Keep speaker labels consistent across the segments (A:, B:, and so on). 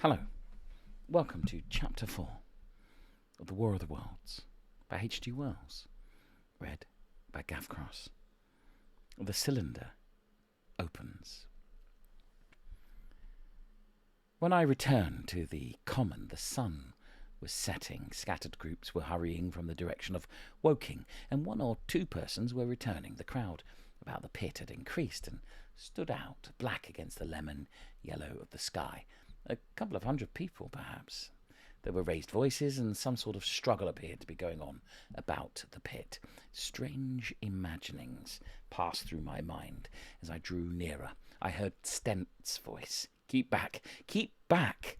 A: Hello, welcome to Chapter 4 of The War of the Worlds by H.G. Wells, read by Gav Cross. The cylinder opens. When I returned to the common, the sun was setting. Scattered groups were hurrying from the direction of Woking, and one or two persons were returning. The crowd about the pit had increased and stood out, black against the lemon yellow of the sky. A couple of hundred people, perhaps. There were raised voices, and some sort of struggle appeared to be going on about the pit. Strange imaginings passed through my mind as I drew nearer. I heard Stent's voice. "Keep back! Keep back!"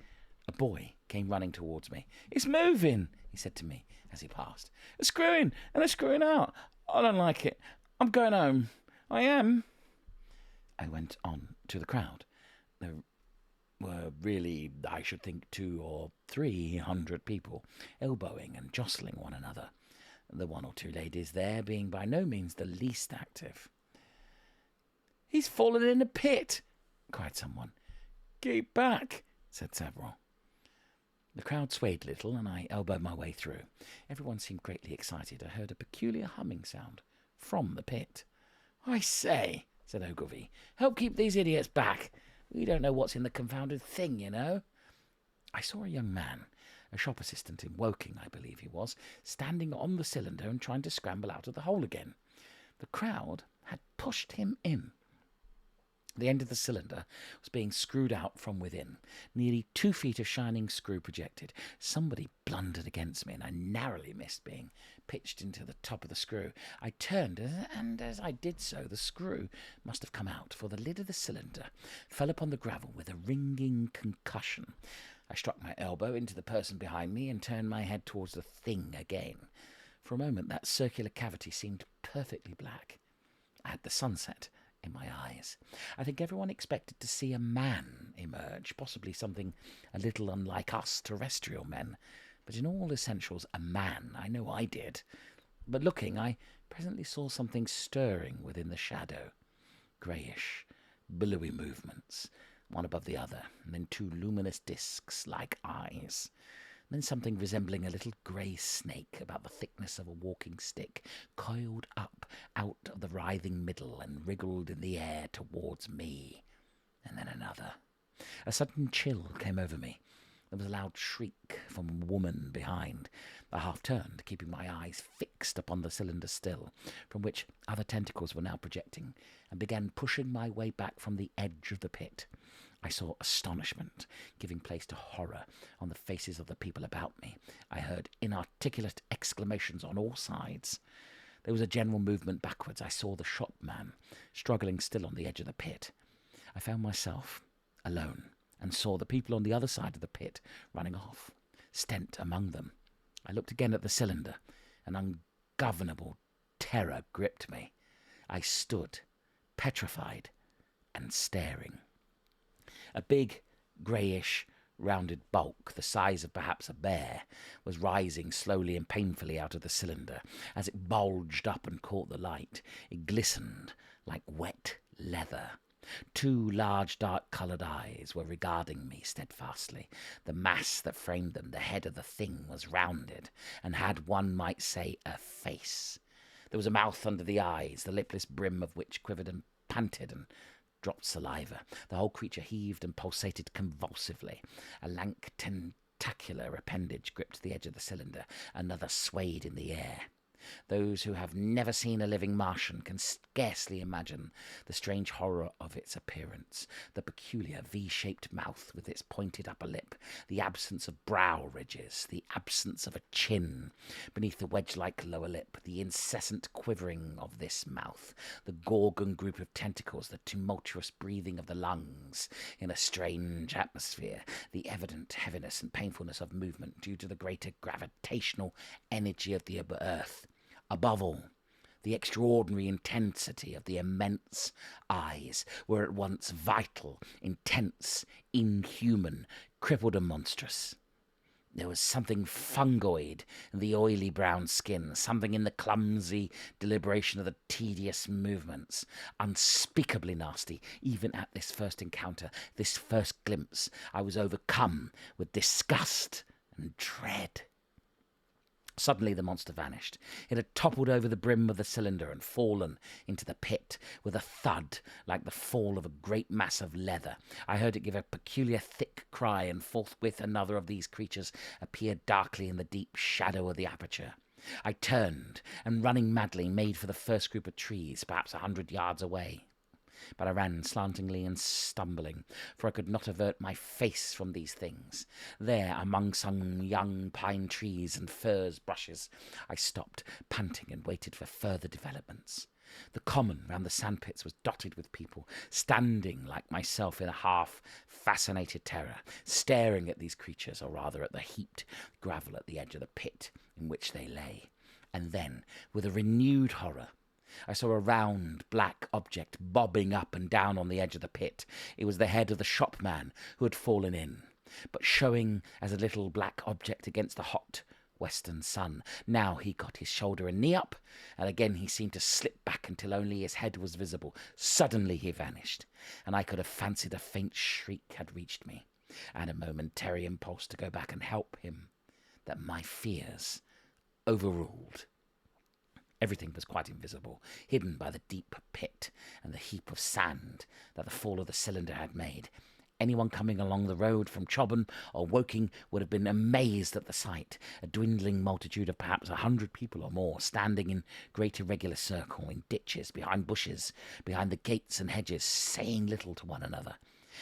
A: A boy came running towards me. "It's moving," he said to me as he passed. "They're screwing, and they're screwing out. I don't like it. I'm going home. I am." I went on to the crowd. There were really, I should think, 200 or 300 people elbowing and jostling one another, the one or two ladies there being by no means the least active. "He's fallen in a pit!" cried someone. "Keep back!" said several. The crowd swayed a little, and I elbowed my way through. Everyone seemed greatly excited. I heard a peculiar humming sound from the pit. "I say," said Ogilvy, "help keep these idiots back. We don't know what's in the confounded thing, you know." I saw a young man, a shop assistant in Woking, I believe he was, standing on the cylinder and trying to scramble out of the hole again. The crowd had pushed him in. The end of the cylinder was being screwed out from within. Nearly 2 feet of shining screw projected. Somebody blundered against me, and I narrowly missed being pitched into the top of the screw. I turned, and as I did so, the screw must have come out, for the lid of the cylinder fell upon the gravel with a ringing concussion. I struck my elbow into the person behind me and turned my head towards the thing again. For a moment, that circular cavity seemed perfectly black. I had the sunset in my eyes. I think everyone expected to see a man emerge, possibly something a little unlike us terrestrial men, but in all essentials a man. I know I did. But looking, I presently saw something stirring within the shadow. Greyish, billowy movements, one above the other, and then 2 luminous discs like eyes. Then something resembling a little grey snake about the thickness of a walking stick coiled up out of the writhing middle and wriggled in the air towards me. And then another. A sudden chill came over me. There was a loud shriek from a woman behind. I half turned, keeping my eyes fixed upon the cylinder still, from which other tentacles were now projecting, and began pushing my way back from the edge of the pit. I saw astonishment giving place to horror on the faces of the people about me. I heard inarticulate exclamations on all sides. There was a general movement backwards. I saw the shopman struggling still on the edge of the pit. I found myself alone, and saw the people on the other side of the pit running off, Stent among them. I looked again at the cylinder. An ungovernable terror gripped me. I stood, petrified and staring. A big, greyish, rounded bulk, the size of perhaps a bear, was rising slowly and painfully out of the cylinder. As it bulged up and caught the light, it glistened like wet leather. 2 large dark-coloured eyes were regarding me steadfastly. The mass that framed them, the head of the thing, was rounded, and had, one might say, a face. There was a mouth under the eyes, the lipless brim of which quivered and panted and dropped saliva. The whole creature heaved and pulsated convulsively. A lank tentacular appendage gripped the edge of the cylinder. Another swayed in the air. Those who have never seen a living Martian can scarcely imagine the strange horror of its appearance. The peculiar V-shaped mouth with its pointed upper lip, the absence of brow ridges, the absence of a chin beneath the wedge-like lower lip, the incessant quivering of this mouth, the Gorgon group of tentacles, the tumultuous breathing of the lungs in a strange atmosphere, the evident heaviness and painfulness of movement due to the greater gravitational energy of the earth. Above all, the extraordinary intensity of the immense eyes were at once vital, intense, inhuman, crippled and monstrous. There was something fungoid in the oily brown skin, something in the clumsy deliberation of the tedious movements, unspeakably nasty. Even at this first encounter, this first glimpse, I was overcome with disgust and dread. Suddenly the monster vanished. It had toppled over the brim of the cylinder and fallen into the pit with a thud like the fall of a great mass of leather. I heard it give a peculiar thick cry, and forthwith another of these creatures appeared darkly in the deep shadow of the aperture. I turned and, running madly, made for the first group of trees, perhaps 100 yards away. But I ran slantingly and stumbling, for I could not avert my face from these things. There, among some young pine trees and furze bushes, I stopped, panting, and waited for further developments. The common round the sandpits was dotted with people, standing like myself in a half-fascinated terror, staring at these creatures, or rather at the heaped gravel at the edge of the pit in which they lay. And then, with a renewed horror, I saw a round, black object bobbing up and down on the edge of the pit. It was the head of the shopman who had fallen in, but showing as a little black object against the hot western sun. Now he got his shoulder and knee up, and again he seemed to slip back until only his head was visible. Suddenly he vanished, and I could have fancied a faint shriek had reached me, and a momentary impulse to go back and help him, that my fears overruled. Everything was quite invisible, hidden by the deep pit and the heap of sand that the fall of the cylinder had made. Anyone coming along the road from Chobham or Woking would have been amazed at the sight. A dwindling multitude of perhaps 100 people or more, standing in great irregular circle, in ditches, behind bushes, behind the gates and hedges, saying little to one another.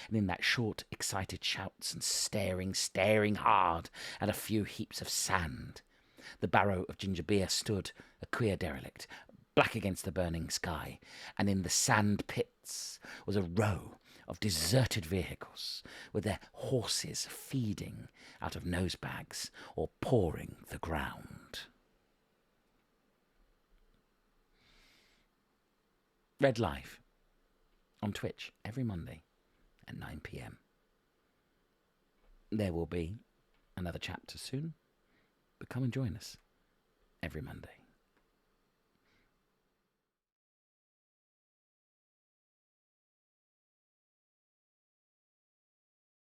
A: And in that short, excited shouts and staring hard at a few heaps of sand. The barrow of ginger beer stood, a queer derelict, black against the burning sky, and in the sand pits was a row of deserted vehicles, with their horses feeding out of nosebags or pawing the ground. Read live on Twitch every Monday at 9 p.m. There will be another chapter soon, but come and join us every Monday.